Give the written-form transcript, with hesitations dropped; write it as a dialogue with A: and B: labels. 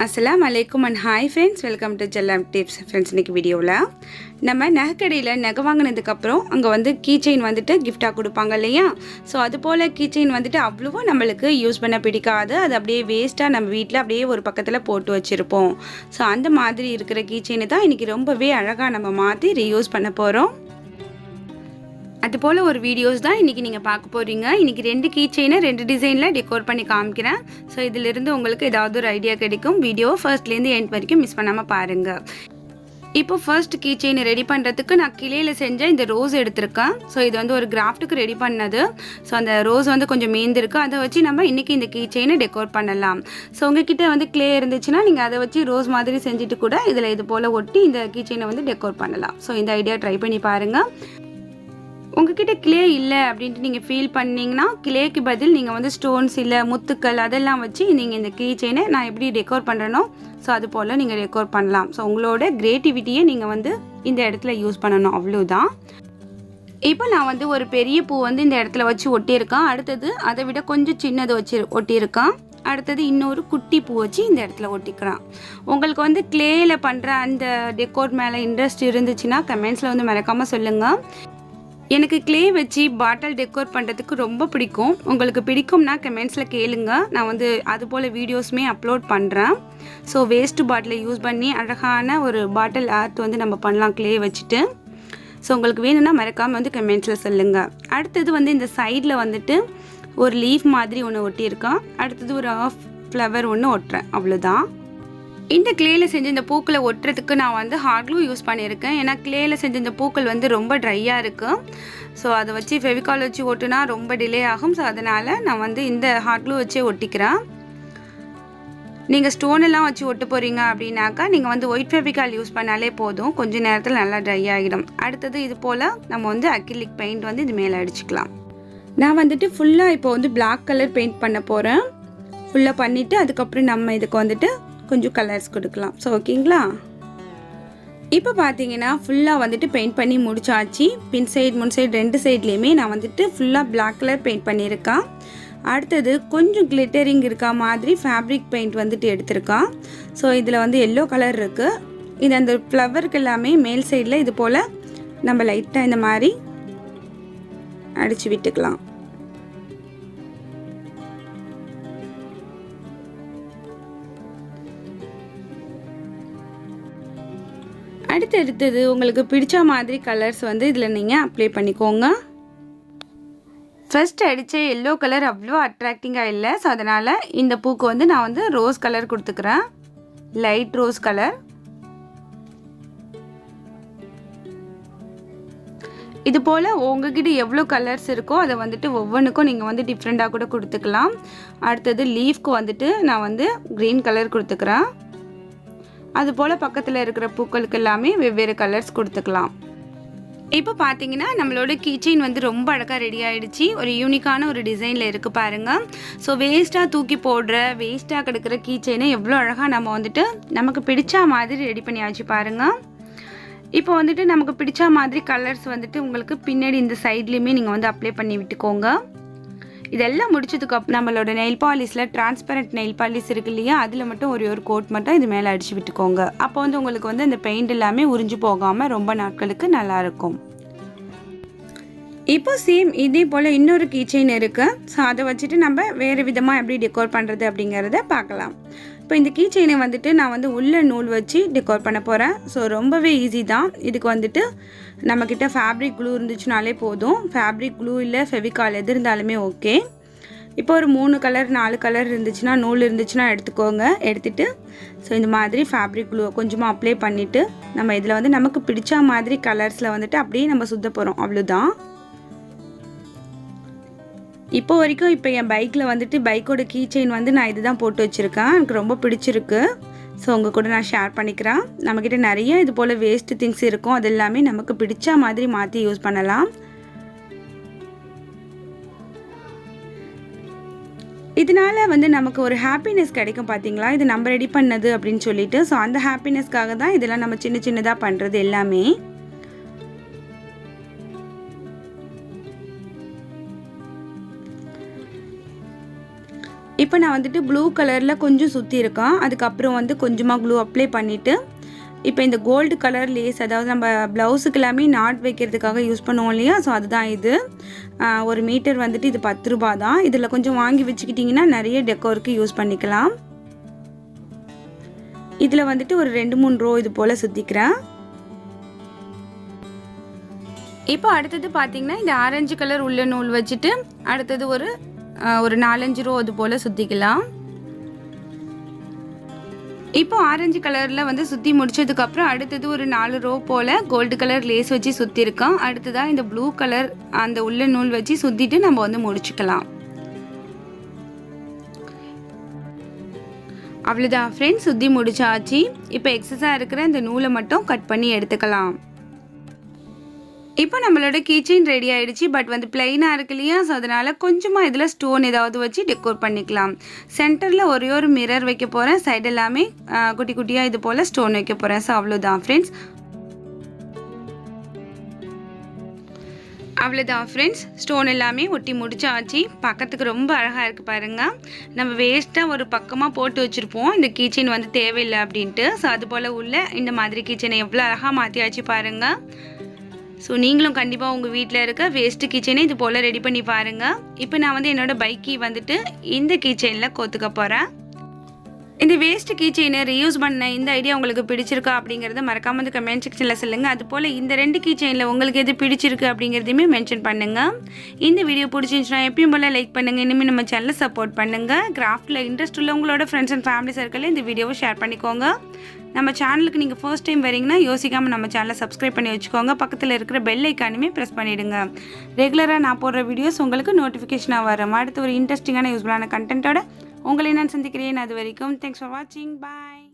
A: अस्सलाम वालेकुम and hi friends, welcome to chellamtips friends. இன்னைக்கு வீடியோல நம்ம நகைக்கடையில நகை வாங்குனதுக்கு அப்புறம் அங்க வந்து keychain வந்துட்டு gift-ஆ கொடுப்பாங்க இல்லையா? சோ அது போல keychain வந்துட்டு அவ்வளவா நமக்கு யூஸ் பண்ண பிடிக்காது. அது அப்படியே வேஸ்டா நம்ம வீட்ல அப்படியே ஒரு பக்கத்துல போட்டு வச்சிருப்போம். சோ அந்த மாதிரி இருக்கிற keychain தான் இன்னைக்கு ரொம்பவே அழகா நம்ம மாத்தி ரீயூஸ் பண்ண போறோம். அதுபோல ஒரு வீடியோஸ் தான் இன்னைக்கு நீங்க பார்க்க போறீங்க. இன்னைக்கு ரெண்டு கீச்செயினை ரெண்டு டிசைன்ல டெக்கோர் பண்ணி காமிக்கிறேன். சோ இதில இருந்து உங்களுக்கு ஏதாவது ஒரு ஐடியா கிடைக்கும். வீடியோ ஃபர்ஸ்ட்ல இருந்து எண்ட் வரைக்கும் மிஸ் பண்ணாம பாருங்க. இப்போ ஃபர்ஸ்ட் கீச்செயின் ரெடி பண்றதுக்கு நான் கிளேல செஞ்ச இந்த ரோஸ் எடுத்துர்க்கேன். சோ இது வந்து ஒரு கிராஃப்ட்க்கு ரெடி பண்ணது. சோ அந்த ரோஸ் வந்து கொஞ்சம் மீந்திருக்கு. அத வச்சு நம்ம இன்னைக்கு இந்த கீச்செயினை டெக்கோர் பண்ணலாம். சோ உங்ககிட்ட வந்து கிளே இருந்துச்சுனா நீங்க அத வச்சு ரோஸ் மாதிரி செஞ்சிட்டு கூட இதில இது போல ஒட்டி இந்த கீச்செயினை வந்து டெக்கோர் பண்ணலாம். சோ இந்த ஐடியா ட்ரை பண்ணி பாருங்க. உங்ககிட்ட கிளே இல்ல அப்படினு நீங்க ஃபீல் பண்ணீங்கனா கிளேக்கு பதில் நீங்க வந்து ஸ்டோன்ஸ் இல்ல முத்துக்கள் அதெல்லாம் வச்சு நீங்க இந்த கீ செயினை நான் எப்படி டெக்கோர் பண்றனோ சோ அது போல நீங்க டெக்கோர் பண்ணலாம். சோ உங்களோட கிரியேட்டிவிட்டியை நீங்க வந்து இந்த இடத்துல யூஸ் பண்ணனும் அவ்வளவுதான். இப்போ நான் வந்து ஒரு பெரிய பூ வந்து இந்த இடத்துல வச்சு ஒட்டி இருக்கேன். அடுத்து அதை விட கொஞ்சம் சின்னது வச்சு ஒட்டி இருக்கேன். அடுத்து இன்னொரு குட்டி பூ வச்சு இந்த இடத்துல ஒட்டிக்கிறேன். உங்களுக்கு வந்து கிளேல பண்ற அந்த டெக்கோர் மேல இன்ட்ரஸ்ட் இருந்துச்சுனா கமெண்ட்ஸ்ல வந்து மறக்காம சொல்லுங்க. எனக்கு கிளே வச்சு பாட்டில் டெக்கோர் பண்ணுறதுக்கு ரொம்ப பிடிக்கும். உங்களுக்கு பிடிக்கும்னா கமெண்ட்ஸில் கேளுங்க. நான் வந்து அது போல் வீடியோஸுமே அப்லோட் பண்ணுறேன். ஸோ வேஸ்ட் பாட்டிலை யூஸ் பண்ணி அழகான ஒரு பாட்டில் ஆர்ட் வந்து நம்ம பண்ணலாம் கிளே வச்சுட்டு. ஸோ உங்களுக்கு வேணும்னா மறக்காமல் வந்து கமெண்ட்ஸில் சொல்லுங்கள். அடுத்தது வந்து இந்த சைடில் வந்துட்டு ஒரு லீஃப் மாதிரி ஒன்று ஒட்டியிருக்கேன். அடுத்தது ஒரு ஆஃப் ஃப்ளவர் ஒன்று ஒட்டுறேன் அவ்வளோதான். இந்த கிளேல செஞ்ச இந்த பூக்களை ஒட்டுறதுக்கு நான் வந்து ஹாட் க்ளூ யூஸ் பண்ணியிருக்கேன். ஏன்னா கிளேல செஞ்ச இந்த பூக்கள் வந்து ரொம்ப ட்ரையாக இருக்குது. ஸோ அதை வச்சு ஃபெவிகால் வச்சு ஒட்டுனா ரொம்ப டிலே ஆகும். ஸோ அதனால் நான் வந்து இந்த ஹாட் க்ளூ வச்சே ஒட்டிக்கிறேன். நீங்கள் ஸ்டோன் எல்லாம் வச்சு ஒட்ட போகிறீங்க அப்படின்னாக்கா நீங்கள் வந்து ஒயிட் ஃபெவிகால் யூஸ் பண்ணாலே போதும். கொஞ்சம் நேரத்தில் நல்லா ட்ரை ஆகிடும். அடுத்தது இது போல் நம்ம வந்து அக்ரிலிக் பெயிண்ட் வந்து இது மேலே அடிச்சுக்கலாம். நான் வந்துட்டு ஃபுல்லாக இப்போ வந்து பிளாக் கலர் பெயிண்ட் பண்ண போகிறேன். ஃபுல்லாக பண்ணிவிட்டு அதுக்கப்புறம் நம்ம இதுக்கு வந்துட்டு கொஞ்சம் கலர்ஸ் கொடுக்கலாம். ஸோ ஓகேங்களா? இப்போ பார்த்தீங்கன்னா ஃபுல்லாக வந்துட்டு பெயிண்ட் பண்ணி முடிச்சாச்சு. பின் சைடு முன் சைடு ரெண்டு சைட்லேயுமே நான் வந்துட்டு ஃபுல்லாக பிளாக் கலர் பெயிண்ட் பண்ணியிருக்கேன். அடுத்தது கொஞ்சம் கிளிட்டரிங் இருக்கா மாதிரி ஃபேப்ரிக் பெயிண்ட் வந்துட்டு எடுத்திருக்கேன். ஸோ இதில் வந்து எல்லோ கலர் இருக்குது. இது அந்த ஃப்ளவருக்கு எல்லாமே மேல் சைடில் இது போல் நம்ம லைட்டாக இந்த மாதிரி அடித்து விட்டுக்கலாம். அடுத்தது உங்களுக்கு பிடிச்ச மாதிரி கலர்ஸ் வந்து இதில் நீங்கள் அப்ளை பண்ணிக்கோங்க. ஃபர்ஸ்ட் அடித்த எல்லோ கலர் அவ்வளோ அட்ராக்டிங்காக இல்லை. ஸோ அதனால் இந்த பூக்கு வந்து நான் வந்து ரோஸ் கலர் கொடுத்துக்கிறேன். Light rose colour. இது போல் உங்ககிட்ட எவ்வளோ கலர்ஸ் இருக்கோ அதை வந்துட்டு ஒவ்வொன்றுக்கும் நீங்கள் வந்து டிஃப்ரெண்ட்டாக கூட கொடுத்துக்கலாம். அடுத்தது லீஃப்க்கு வந்துட்டு நான் வந்து க்ரீன் கலர் கொடுத்துக்கிறேன். அதுபோல் பக்கத்தில் இருக்கிற பூக்களுக்கு எல்லாமே வெவ்வேறு கலர்ஸ் கொடுத்துக்கலாம். இப்போ பார்த்தீங்கன்னா நம்மளோட கீச்செயின் வந்து ரொம்ப அழகாக ரெடி ஆகிடுச்சு. ஒரு யூனிக்கான ஒரு டிசைனில் இருக்குது பாருங்கள். ஸோ வேஸ்ட்டாக தூக்கி போடுற வேஸ்ட்டாக கிடக்கிற கீச்செயினை எவ்வளோ அழகாக நம்ம வந்துட்டு நமக்கு பிடிச்ச மாதிரி ரெடி பண்ணியாச்சு பாருங்கள். இப்போ வந்துட்டு நமக்கு பிடிச்ச மாதிரி கலர்ஸ் வந்துட்டு உங்களுக்கு பின்னாடி இந்த சைட்லேயுமே நீங்கள் வந்து அப்ளை பண்ணி விட்டுக்கோங்க. இதெல்லாம் முடிச்சதுக்கப்புறம் நம்மளோட நெயில் பாலிஷில் டிரான்ஸ்பரண்ட் நெயில் பாலிஷ் இருக்கு இல்லையா, அதில் மட்டும் ஒரு கோட் மட்டும் இது மேலே அடித்து விட்டுக்கோங்க. அப்போ வந்து உங்களுக்கு வந்து அந்த பெயிண்ட் எல்லாமே உறிஞ்சு போகாமல் ரொம்ப நாட்களுக்கு நல்லாயிருக்கும். இப்போ சேம் இதே போல் இன்னொரு கீச்செயின் இருக்குது. ஸோ அதை வச்சுட்டு நம்ம வேறு விதமாக எப்படி டெக்கோர் பண்ணுறது அப்படிங்கிறத பார்க்கலாம். இப்போ இந்த கீச்செயினை வந்துட்டு நான் வந்து உள்ள நூல் வச்சு டெக்கோர் பண்ண போகிறேன். ஸோ ரொம்பவே ஈஸி தான். இதுக்கு வந்துட்டு நம்மக்கிட்ட ஃபேப்ரிக் க்ளூ இருந்துச்சுனாலே போதும். ஃபேப்ரிக் க்ளூ இல்லை ஃபெவிகால் எது இருந்தாலுமே ஓகே. இப்போ ஒரு 3 கலர் 4 கலர் இருந்துச்சுன்னா நூல் இருந்துச்சுன்னா எடுத்துக்கோங்க. எடுத்துகிட்டு ஸோ இந்த மாதிரி ஃபேப்ரிக் க்ளூ கொஞ்சமாக அப்ளை பண்ணிவிட்டு நம்ம இதில் வந்து நமக்கு பிடிச்ச மாதிரி கலர்ஸில் வந்துட்டு அப்படியே நம்ம சுத்த போகிறோம் அவ்வளோதான். இப்போ வரைக்கும் இப்போ என் பைக்கில் வந்துட்டு பைக்கோட கீச்செயின் வந்து நான் இதுதான் போட்டு வச்சுருக்கேன். எனக்கு ரொம்ப பிடிச்சிருக்கு. ஸோ உங்கள் கூட நான் ஷேர் பண்ணிக்கிறேன். நம்மக்கிட்ட நிறைய இது போல் வேஸ்ட் திங்ஸ் இருக்கும். அது எல்லாமே நமக்கு பிடிச்ச மாதிரி மாற்றி யூஸ் பண்ணலாம். இதனால வந்து நமக்கு ஒரு ஹாப்பினஸ் கிடைக்கும் பார்த்தீங்களா? இது நம்ம ரெடி பண்ணது அப்படின்னு சொல்லிட்டு. ஸோ அந்த ஹாப்பினஸ்க்காக தான் இதெல்லாம் நம்ம சின்ன சின்னதாக பண்ணுறது எல்லாமே. இப்போ நான் வந்துட்டு ப்ளூ கலரில் கொஞ்சம் சுற்றி இருக்கேன். அதுக்கப்புறம் வந்து கொஞ்சமாக க்ளூ அப்ளை பண்ணிவிட்டு இப்போ இந்த கோல்டு கலர் லேஸ், அதாவது நம்ம ப்ளவுஸுக்கு எல்லாமே நாட் வைக்கிறதுக்காக யூஸ் பண்ணுவோம் இல்லையா, ஸோ அதுதான் இது. 1 மீட்டர் வந்துட்டு இது 10 ரூபா தான். இதில் கொஞ்சம் வாங்கி வச்சுக்கிட்டிங்கன்னா நிறைய டெக்கோருக்கு யூஸ் பண்ணிக்கலாம். இதில் வந்துட்டு ஒரு 2-3 ரோ இது போல் சுற்றிக்கிறேன். இப்போ அடுத்தது பார்த்திங்கன்னா இந்த ஆரஞ்சு கலர் உள்ள நூல் வச்சுட்டு அடுத்தது ஒரு 4-5 ரோ அது போல் சுற்றிக்கலாம். இப்போ ஆரஞ்சு கலரில் வந்து சுற்றி முடிச்சதுக்கப்புறம் அடுத்தது ஒரு 4 ரோ போல் கோல்டு கலர் லேஸ் வச்சு சுற்றிருக்கோம். அடுத்ததாக இந்த ப்ளூ கலர் அந்த உள்ள நூல் வச்சு சுற்றிட்டு நம்ம வந்து முடிச்சுக்கலாம். அவ்வளோதான் ஃப்ரெண்ட்ஸ், சுற்றி முடிச்சாச்சு. இப்போ எக்ஸஸாக இருக்கிற இந்த நூலை மட்டும் கட் பண்ணி எடுத்துக்கலாம். இப்போ நம்மளோட கீச்செயின் ரெடி ஆகிடுச்சு. பட் வந்து பிளெயினாக இருக்கு இல்லையா, ஸோ அதனால் கொஞ்சமாக இதில் ஸ்டோன் ஏதாவது வச்சு டெக்கோர் பண்ணிக்கலாம். சென்டரில் ஒரே ஒரு மிரர் வைக்க போகிறேன். சைடு எல்லாமே குட்டி குட்டியாக இது போல் ஸ்டோன் வைக்க போகிறேன். ஸோ அவ்வளோதான் ஃப்ரெண்ட்ஸ். அவ்வளோதான் ஃப்ரெண்ட்ஸ், ஸ்டோன் எல்லாமே ஒட்டி முடிச்சாச்சு. பார்க்கறதுக்கு ரொம்ப அழகாக இருக்குது பாருங்கள். நம்ம வேஸ்ட்டாக ஒரு பக்கமாக போட்டு வச்சுருப்போம் இந்த கீச்செயின் வந்து தேவையில்லை அப்படின்ட்டு. ஸோ அது போல் உள்ள இந்த மாதிரி கீச்செயினை எவ்வளோ அழகாக மாற்றியாச்சு பாருங்கள். ஸோ நீங்களும் கண்டிப்பாக உங்கள் வீட்டில் இருக்க வேஸ்ட்டு கீச்செயினை இது போல் ரெடி பண்ணி பாருங்கள். இப்போ நான் வந்து என்னோடய பைக்கி வந்துட்டு இந்த கீச்செயினில் கோத்துக்க போகிறேன். இந்த வேஸ்ட் கீச்செயினை ரீயூஸ் பண்ண இந்த ஐடியா உங்களுக்கு பிடிச்சிருக்கா அப்படிங்கிறத மறக்காமல் இந்த கமெண்ட் செக்ஷனில் சொல்லுங்கள். அதுபோல் இந்த 2 கீச்செயினில் உங்களுக்கு எது பிடிச்சிருக்கு அப்படிங்கிறதையுமே மென்ஷன் பண்ணுங்கள். இந்த வீடியோ பிடிச்சிருந்துச்சுன்னா எப்பயும் போல் லைக் பண்ணுங்கள். இனிமேல் நம்ம சேனலை சப்போர்ட் பண்ணுங்கள். கிராஃப்டில் இன்ட்ரெஸ்ட் உள்ள உங்களோட ஃப்ரெண்ட்ஸ் அண்ட் ஃபேமிலி சர்க்கிளில் இந்த வீடியோவை ஷேர் பண்ணிக்கோங்க. நம்ம சேனலுக்கு நீங்கள் ஃபர்ஸ்ட் டைம் வரீங்கன்னா யோசிக்காமல் நம்ம சேனலை சப்ஸ்கிரைப் பண்ணி வச்சுக்கோங்க. பக்கத்தில் இருக்கிற பெல் ஐக்கானுமே ப்ரெஸ் பண்ணிவிடுங்க. ரெகுலராக நான் போடுற வீடியோஸ் உங்களுக்கு நோட்டிஃபிகேஷனாக வரும். அடுத்து ஒரு இன்ட்ரெஸ்டிங்கான யூஸ்ஃபுல்லான கண்டென்ட்டோட உங்களை நான் சந்திக்கிறேன். அது வரைக்கும் தேங்க்ஸ் ஃபார் வாட்சிங். பாய்.